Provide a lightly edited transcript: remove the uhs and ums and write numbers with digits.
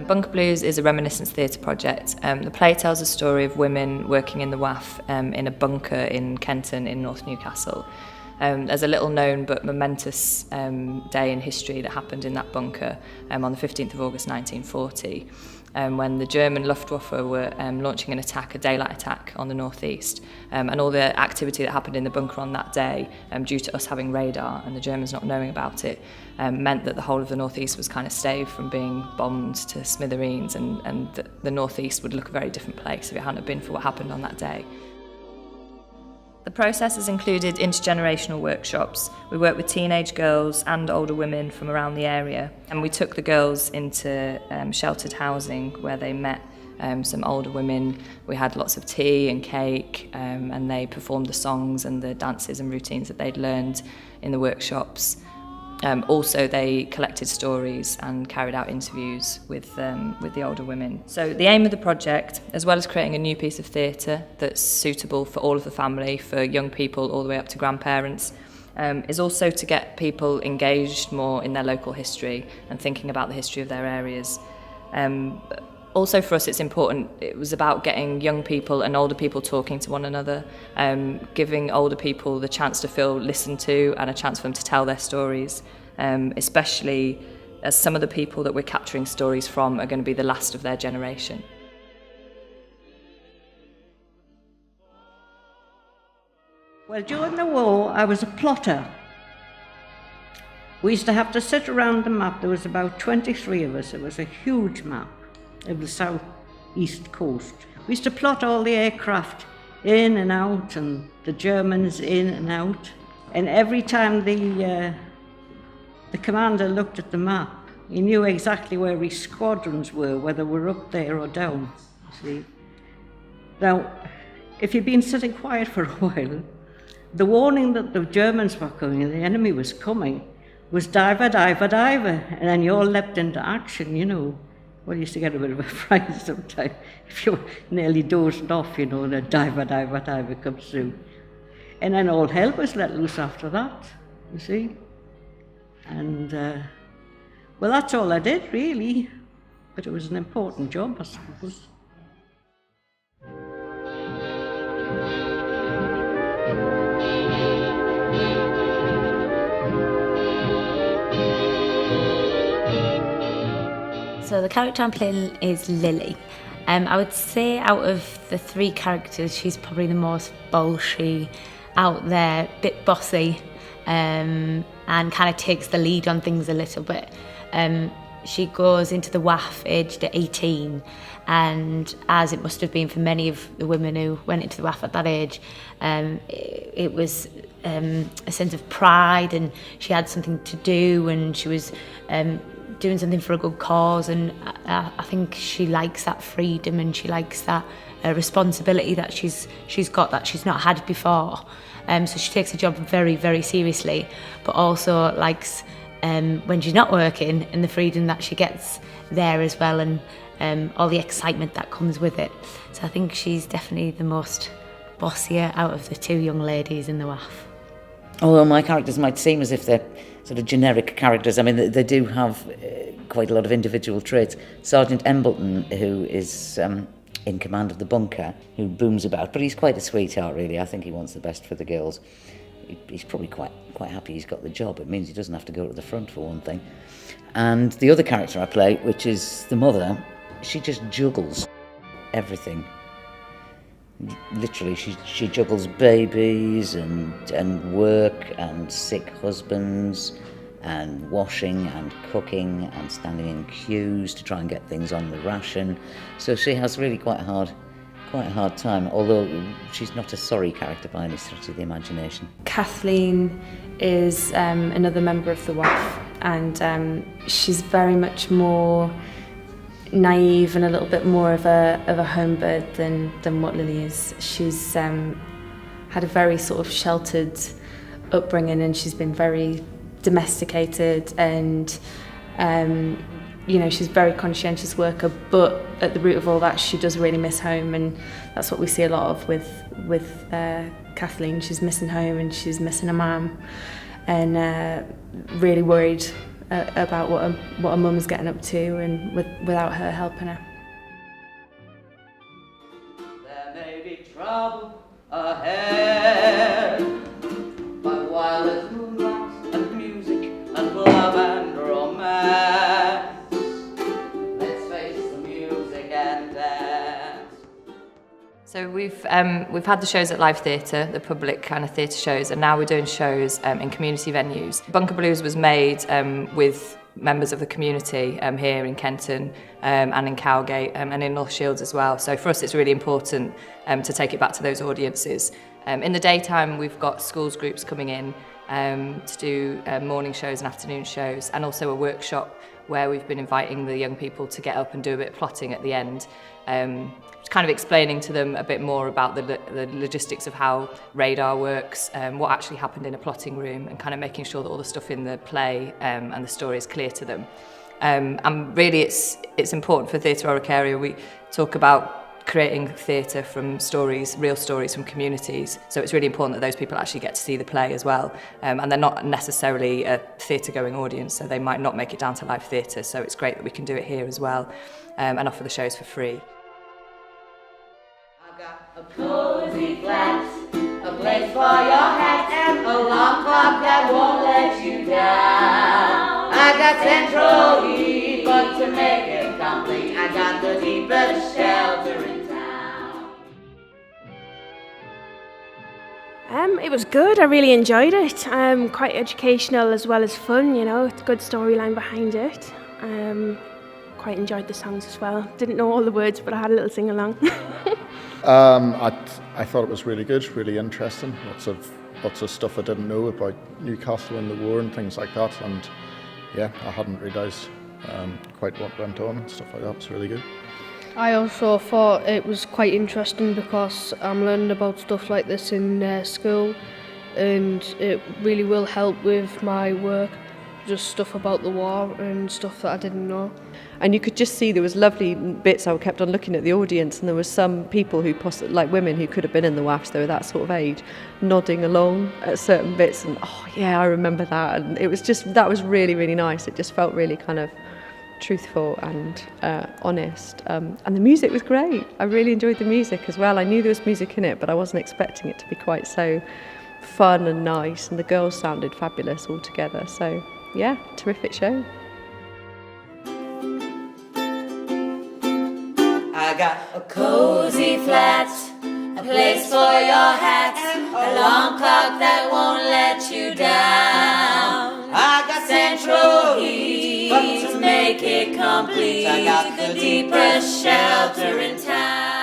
Bunker Blues is a reminiscence theatre project. The play tells a story of women working in the WAF in a bunker in Kenton in North Newcastle. There's a little known but momentous day in history that happened in that bunker on the 15th of August 1940 when the German Luftwaffe were launching an attack, a daylight attack on the northeast, and all the activity that happened in the bunker on that day, due to us having radar and the Germans not knowing about it, meant that the whole of the northeast was kind of staved from being bombed to smithereens, and the northeast would look a very different place if it hadn't been for what happened on that day. The process has included intergenerational workshops. We worked with teenage girls and older women from around the area, and we took the girls into sheltered housing where they met some older women. We had lots of tea and cake, and they performed the songs and the dances and routines that they'd learned in the workshops. Also, they collected stories and carried out interviews with the older women. So the aim of the project, as well as creating a new piece of theatre that's suitable for all of the family, for young people all the way up to grandparents, is also to get people engaged more in their local history and thinking about the history of their areas. Also for us it's important, it was about getting young people and older people talking to one another, giving older people the chance to feel listened to and a chance for them to tell their stories, especially as some of the people that we're capturing stories from are going to be the last of their generation. Well, during the war I was a plotter. We used to have to sit around the map. There was about 23 of us. It was a huge map of the south-east coast. We used to plot all the aircraft in and out and the Germans in and out. And every time the commander looked at the map, he knew exactly where his squadrons were, whether we're up there or down, you see. Now, if you'd been sitting quiet for a while, the warning that the Germans were coming and the enemy was coming was diver, diver, diver. And then you all leapt into action, you know. Well, you used to get a bit of a fright sometimes if you were nearly dozed off, you know, and a diver, diver, diver comes through. And then all hell was let loose after that, you see. And, well, that's all I did, really. But it was an important job, I suppose. So the character I'm playing is Lily. I would say out of the three characters, she's probably the most bolshy, out there, bit bossy, and kind of takes the lead on things a little bit. She goes into the WAF aged at 18, and as it must have been for many of the women who went into the WAF at that age, it was a sense of pride, and she had something to do, and she was doing something for a good cause, and I think she likes that freedom, and she likes that responsibility that she's got that she's not had before. So she takes her job very, very seriously, but also likes when she's not working and the freedom that she gets there as well, and all the excitement that comes with it. So I think she's definitely the most bossier out of the two young ladies in the WAF. Although my characters might seem as if they're sort of generic characters, I mean, they do have quite a lot of individual traits. Sergeant Embleton, who is in command of the bunker, who booms about, but he's quite a sweetheart, really. I think he wants the best for the girls. He's probably quite happy he's got the job. It means he doesn't have to go to the front, for one thing. And the other character I play, which is the mother, she just juggles everything. Literally, she juggles babies and work and sick husbands and washing and cooking and standing in queues to try and get things on the ration. So she has really quite a hard time, although she's not a sorry character by any stretch of the imagination. Kathleen is another member of the WAF, and she's very much more naive and a little bit more of a home bird than what Lily is. She's had a very sort of sheltered upbringing, and she's been very domesticated, and you know, she's a very conscientious worker, but at the root of all that, she does really miss home, and that's what we see a lot of with Kathleen. She's missing home and she's missing her mum, and really worried about what a mum's getting up to, and without her helping her. There may be trouble ahead, but while there's moonlight and music and love and romance, let's face the music and dance. So we've had the shows at Live Theatre, the public kind of theatre shows, and now we're doing shows in community venues. Bunker Blues was made with members of the community here in Kenton and in Cowgate and in North Shields as well. So for us it's really important to take it back to those audiences. In the daytime we've got schools groups coming in to do morning shows and afternoon shows, and also a workshop where we've been inviting the young people to get up and do a bit of plotting at the end. Kind of explaining to them a bit more about the logistics of how radar works, what actually happened in a plotting room, and kind of making sure that all the stuff in the play and the story is clear to them. And really it's important for Theatre Oricaria. We talk about creating theatre from stories, real stories from communities. So it's really important that those people actually get to see the play as well. And they're not necessarily a theatre-going audience, so they might not make it down to Live Theatre. So it's great that we can do it here as well and offer the shows for free. A cozy flat, a place for your hat, and a long clock that won't let you down. I got central heat, but to make it complete, I got the deepest shelter in town. It was good. I really enjoyed it. Quite educational as well as fun. You know, it's a good storyline behind it. Quite enjoyed the songs as well. Didn't know all the words, but I had a little sing along. I thought it was really good, really interesting. Lots of stuff I didn't know about Newcastle and the war and things like that. And yeah, I hadn't realised quite what went on and stuff like that. It was really good. I also thought it was quite interesting because I'm learning about stuff like this in school, and it really will help with my work. Just stuff about the war and stuff that I didn't know. And you could just see there was lovely bits. I kept on looking at the audience, and there were some people who like women who could have been in the WAFs, they were that sort of age, nodding along at certain bits, and oh yeah, I remember that. And it was just, that was really, really nice. It just felt really kind of truthful and honest. And the music was great. I really enjoyed the music as well. I knew there was music in it, but I wasn't expecting it to be quite so fun and nice, and the girls sounded fabulous all together. So yeah, terrific show. I got a cozy flat, a place for your hat, a long clock that won't let you down. I got central heat, but to make it complete, I got the deepest shelter in town.